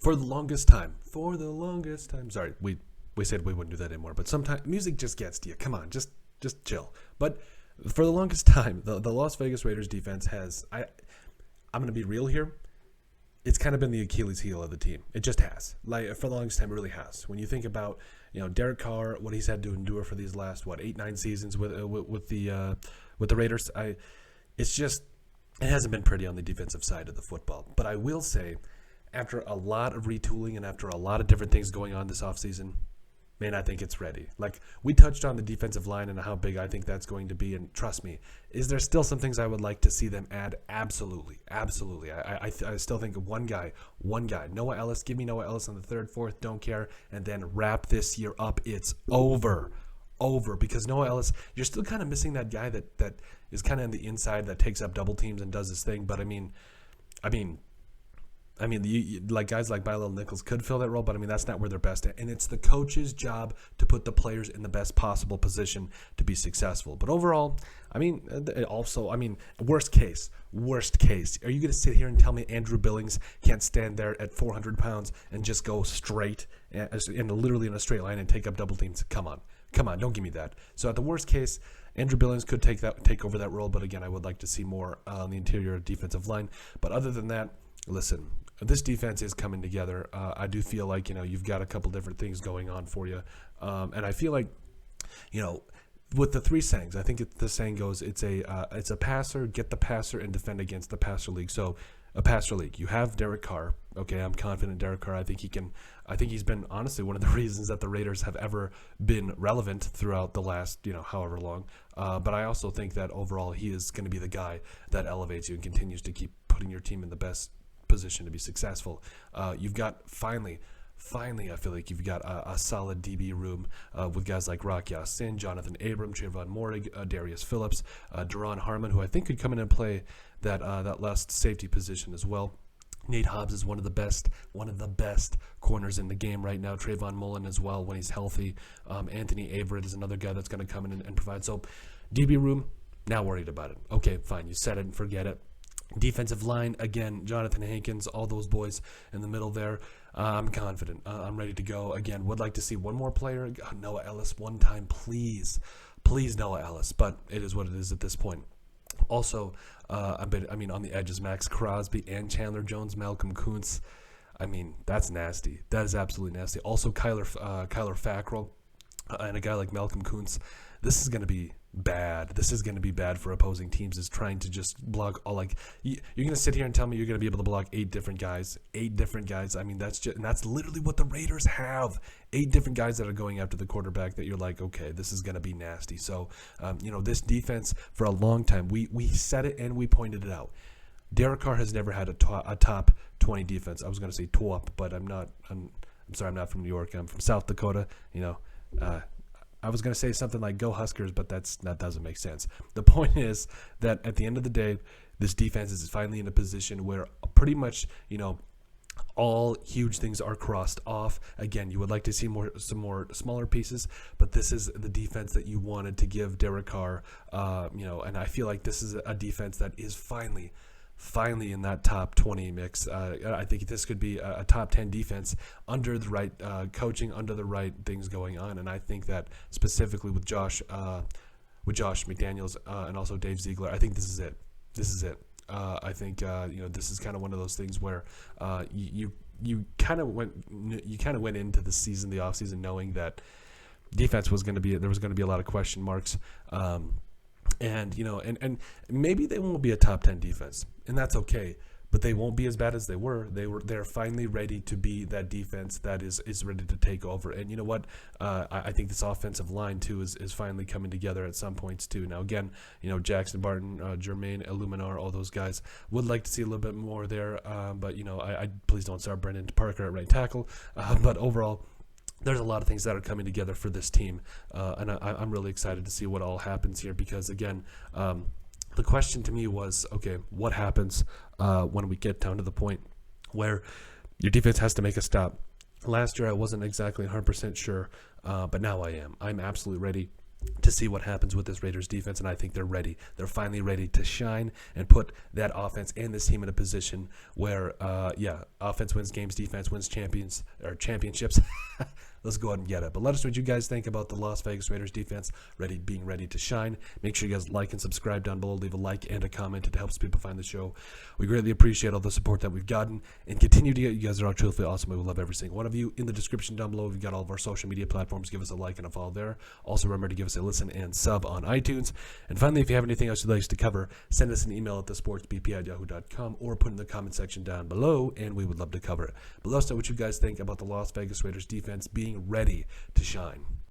For the longest time. Sorry, we said we wouldn't do that anymore. But sometimes music just gets to you. Come on, just chill. But for the longest time, the Las Vegas Raiders defense has. I'm going to be real here. It's kind of been the Achilles heel of the team. It just has. Like for the longest time, it really has. When you think about, Derek Carr, what he's had to endure for these last 8-9 seasons with the Raiders, it hasn't been pretty on the defensive side of the football. But I will say, after a lot of retooling and after a lot of different things going on this offseason, man, I think it's ready. Like, we touched on the defensive line and how big I think that's going to be. And trust me, is there still some things I would like to see them add? Absolutely. Absolutely. I still think of one guy. Noah Ellis. Give me Noah Ellis on the third, fourth. Don't care. And then wrap this year up. It's over. Because Noah Ellis, you're still kind of missing that guy that is kind of on the inside that takes up double teams and does his thing. But, I mean, like guys like Bilal Nichols could fill that role, but that's not where they're best at. And it's the coach's job to put the players in the best possible position to be successful. But overall, worst case, are you going to sit here and tell me Andrew Billings can't stand there at 400 pounds and just go straight and literally in a straight line and take up double teams? Come on, don't give me that. So at the worst case, Andrew Billings could take over that role, but again, I would like to see more on the interior defensive line. But other than that, listen, this defense is coming together. I do feel like, you've got a couple different things going on for you. And I feel like, with the three sayings, I think the saying goes, it's a passer, get the passer, and defend against the passer league. So a passer league, you have Derek Carr. Okay, I'm confident in Derek Carr. I think he's been, honestly, one of the reasons that the Raiders have ever been relevant throughout the last, however long. But I also think that overall he is going to be the guy that elevates you and continues to keep putting your team in the best position to be successful. You've got finally, I feel like you've got a solid DB room with guys like Rock Ya-Sin, Jonathan Abram, Tre'von Moehrig, Darius Phillips, Duron Harmon, who I think could come in and play that last safety position as well. Nate Hobbs is one of the best corners in the game right now. Trayvon Mullen as well when he's healthy. Anthony Averett is another guy that's going to come in and provide. So DB room, not worried about it. Okay, fine. You said it and forget it. Defensive line, again, Jonathan Hankins, all those boys in the middle there. I'm confident. I'm ready to go. Again, would like to see one more player. Noah Ellis one time, please. Please, Noah Ellis. But it is what it is at this point. Also, on the edges, Max Crosby and Chandler Jones, Malcolm Kuntz. That's nasty. That is absolutely nasty. Also, Kyler Fackrell and a guy like Malcolm Kuntz. This is going to be bad. This is going to be bad for opposing teams, is trying to just block all, you're going to sit here and tell me you're going to be able to block 8 different guys. That's literally what the Raiders have. 8 different guys that are going after the quarterback that you're like, okay, this is going to be nasty. So, this defense for a long time, we said it and we pointed it out. Derek Carr has never had a top 20 defense. I was going to say top, but I'm sorry, I'm not from New York. I'm from South Dakota. I was going to say something like go Huskers, but that doesn't make sense. The point is that at the end of the day, this defense is finally in a position where pretty much, all huge things are crossed off. Again, you would like to see some more smaller pieces, but this is the defense that you wanted to give Derek Carr, and I feel like this is a defense that is finally in that top 20 mix. I think this could be a top 10 defense under the right coaching, under the right things going on. And I think that specifically with Josh McDaniels and also Dave Ziegler, I think this is it. I think this is kind of one of those things where you kind of went into the season, the offseason, knowing that defense was going to be, there was going to be a lot of question marks. And maybe they won't be a top 10 defense, and that's okay, but they won't be as bad as they were. They're finally ready to be that defense that is ready to take over. And you know what? I think this offensive line too is finally coming together at some points too. Now again, Jackson Barton, Jermaine Illuminar, all those guys, would like to see a little bit more there. But I please don't start Brendan Parker at right tackle. But overall, there's a lot of things that are coming together for this team, and I'm really excited to see what all happens here, because, again, the question to me was, okay, what happens when we get down to the point where your defense has to make a stop? Last year I wasn't exactly 100% sure, but now I am. I'm absolutely ready. to see what happens with this Raiders defense, and I think they're ready. They're finally ready to shine and put that offense and this team in a position where, offense wins games, defense wins championships. Let's go ahead and get it. But let us know what you guys think about the Las Vegas Raiders defense being ready to shine. Make sure you guys like and subscribe down below. Leave a like and a comment. It helps people find the show. We greatly appreciate all the support that we've gotten and continue to get. You guys are all truthfully awesome. We will love every single one of you. In the description down below, we've got all of our social media platforms. Give us a like and a follow there. Also, remember to give us a listen and sub on iTunes. And finally, if you have anything else you'd like us to cover, send us an email at thesportsbp@yahoo.com or put in the comment section down below, and we would love to cover it. But let us know what you guys think about the Las Vegas Raiders defense being ready to shine.